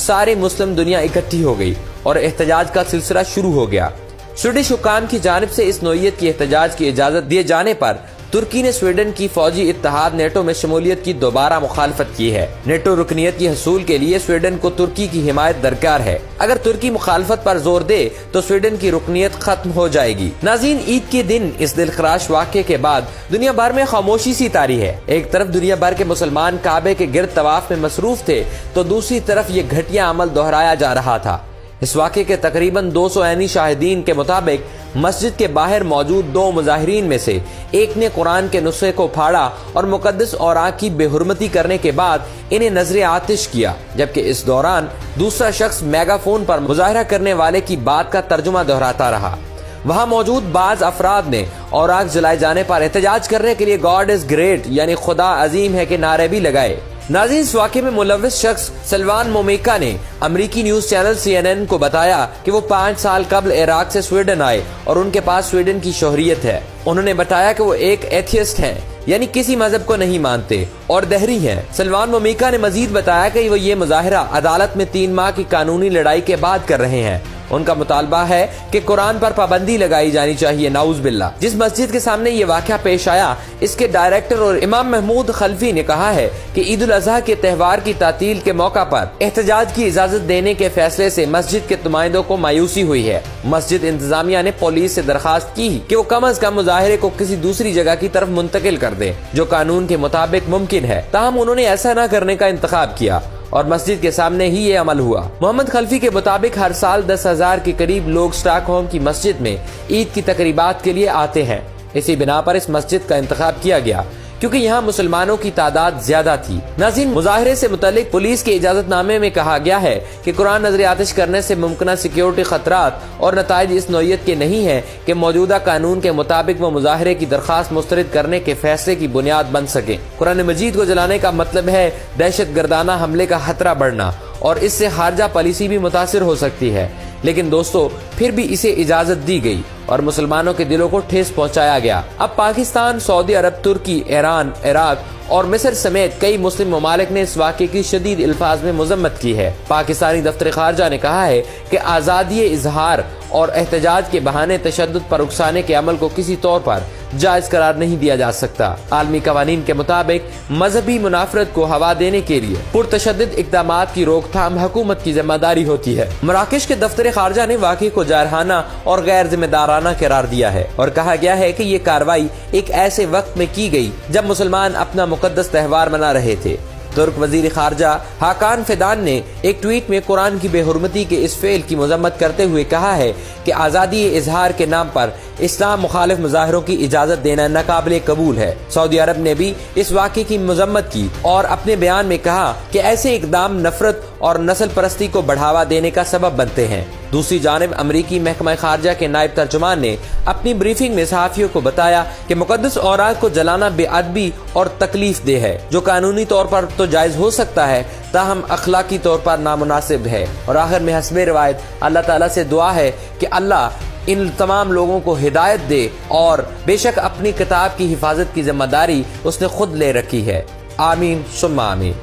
ساری مسلم دنیا اکٹھی ہو گئی اور احتجاج کا سلسلہ شروع ہو گیا۔ سویڈش حکام کی جانب سے اس نوعیت کی احتجاج کی اجازت دیے جانے پر ترکی نے سویڈن کی فوجی اتحاد نیٹو میں شمولیت کی دوبارہ مخالفت کی ہے۔ نیٹو رکنیت کی حصول کے لیے سویڈن کو ترکی کی حمایت درکار ہے۔ اگر ترکی مخالفت پر زور دے تو سویڈن کی رکنیت ختم ہو جائے گی۔ ناظرین، عید کے دن اس دلخراش واقعے کے بعد دنیا بھر میں خاموشی سی طاری ہے۔ ایک طرف دنیا بھر کے مسلمان کعبے کے گرد طواف میں مصروف تھے تو دوسری طرف یہ گھٹیا عمل دہرایا جا رہا تھا۔ اس واقعے کے تقریباً 200 عینی شاہدین کے مطابق مسجد کے باہر موجود 2 مظاہرین میں سے ایک نے قرآن کے نسخے کو پھاڑا اور مقدس اوراق کی بے حرمتی کرنے کے بعد انہیں نذر آتش کیا، جبکہ اس دوران دوسرا شخص میگا فون پر مظاہرہ کرنے والے کی بات کا ترجمہ دہراتا رہا۔ وہاں موجود بعض افراد نے اوراق جلائے جانے پر احتجاج کرنے کے لیے گاڈ از گریٹ یعنی خدا عظیم ہے کے نعرے بھی لگائے۔ ناظرین، اس واقعے میں ملوث شخص سلوان مومیکا نے امریکی نیوز چینل CNN کو بتایا کہ وہ 5 سال قبل عراق سے سویڈن آئے اور ان کے پاس سویڈن کی شہریت ہے۔ انہوں نے بتایا کہ وہ ایک ایتھیسٹ ہیں، یعنی کسی مذہب کو نہیں مانتے اور دہری ہیں۔ سلوان مومیکا نے مزید بتایا کہ وہ یہ مظاہرہ عدالت میں 3 ماہ کی قانونی لڑائی کے بعد کر رہے ہیں۔ ان کا مطالبہ ہے کہ قرآن پر پابندی لگائی جانی چاہیے، نعوذ باللہ۔ جس مسجد کے سامنے یہ واقعہ پیش آیا، اس کے ڈائریکٹر اور امام محمود خلفی نے کہا ہے کہ عید الاضحیٰ کے تہوار کی تعطیل کے موقع پر احتجاج کی اجازت دینے کے فیصلے سے مسجد کے نمائندوں کو مایوسی ہوئی ہے۔ مسجد انتظامیہ نے پولیس سے درخواست کی کہ وہ کم از کم مظاہرے کو کسی دوسری جگہ کی طرف منتقل کر دے جو قانون کے مطابق ممکن ہے، تاہم انہوں نے ایسا نہ کرنے کا انتخاب کیا اور مسجد کے سامنے ہی یہ عمل ہوا۔ محمد خلفی کے مطابق ہر سال 10,000 کے قریب لوگ اسٹاک ہوم کی مسجد میں عید کی تقریبات کے لیے آتے ہیں۔ اسی بنا پر اس مسجد کا انتخاب کیا گیا کیونکہ یہاں مسلمانوں کی تعداد زیادہ تھی۔ ناظرین، مظاہرے سے متعلق پولیس کے اجازت نامے میں کہا گیا ہے کہ قرآن نذر آتش کرنے سے ممکنہ سیکیورٹی خطرات اور نتائج اس نوعیت کے نہیں ہیں کہ موجودہ قانون کے مطابق وہ مظاہرے کی درخواست مسترد کرنے کے فیصلے کی بنیاد بن سکے۔ قرآن مجید کو جلانے کا مطلب ہے دہشت گردانہ حملے کا خطرہ بڑھنا اور اس سے خارجہ پالیسی بھی متاثر ہو سکتی ہے، لیکن دوستو پھر بھی اسے اجازت دی گئی اور مسلمانوں کے دلوں کو ٹھیس پہنچایا گیا۔ اب پاکستان، سعودی عرب، ترکی، ایران، عراق اور مصر سمیت کئی مسلم ممالک نے اس واقعے کی شدید الفاظ میں مذمت کی ہے۔ پاکستانی دفتر خارجہ نے کہا ہے کہ آزادی اظہار اور احتجاج کے بہانے تشدد پر اکسانے کے عمل کو کسی طور پر جائز قرار نہیں دیا جا سکتا۔ عالمی قوانین کے مطابق مذہبی منافرت کو ہوا دینے کے لیے پرتشدد اقدامات کی روک تھام حکومت کی ذمہ داری ہوتی ہے۔ مراکش کے دفتر خارجہ نے واقعے کو جارحانہ اور غیر ذمہ دارانہ قرار دیا ہے اور کہا گیا ہے کہ یہ کارروائی ایک ایسے وقت میں کی گئی جب مسلمان اپنا مقدس تہوار منا رہے تھے۔ ترک وزیر خارجہ ہاکان فیدان نے ایک ٹویٹ میں قرآن کی بے حرمتی کے اس فعل کی مذمت کرتے ہوئے کہا ہے کہ آزادی اظہار کے نام پر اسلام مخالف مظاہروں کی اجازت دینا ناقابل قبول ہے۔ سعودی عرب نے بھی اس واقعے کی مذمت کی اور اپنے بیان میں کہا کہ ایسے اقدام نفرت اور نسل پرستی کو بڑھاوا دینے کا سبب بنتے ہیں۔ دوسری جانب امریکی محکمہ خارجہ کے نائب ترجمان نے اپنی بریفنگ میں صحافیوں کو بتایا کہ مقدس اوراق کو جلانا بے ادبی اور تکلیف دہ ہے، جو قانونی طور پر تو جائز ہو سکتا ہے تاہم اخلاقی طور پر نامناسب ہے۔ اور آخر میں حسب روایت اللہ تعالیٰ سے دعا ہے کہ اللہ ان تمام لوگوں کو ہدایت دے اور بے شک اپنی کتاب کی حفاظت کی ذمہ داری اس نے خود لے رکھی ہے۔ آمین ثم آمین۔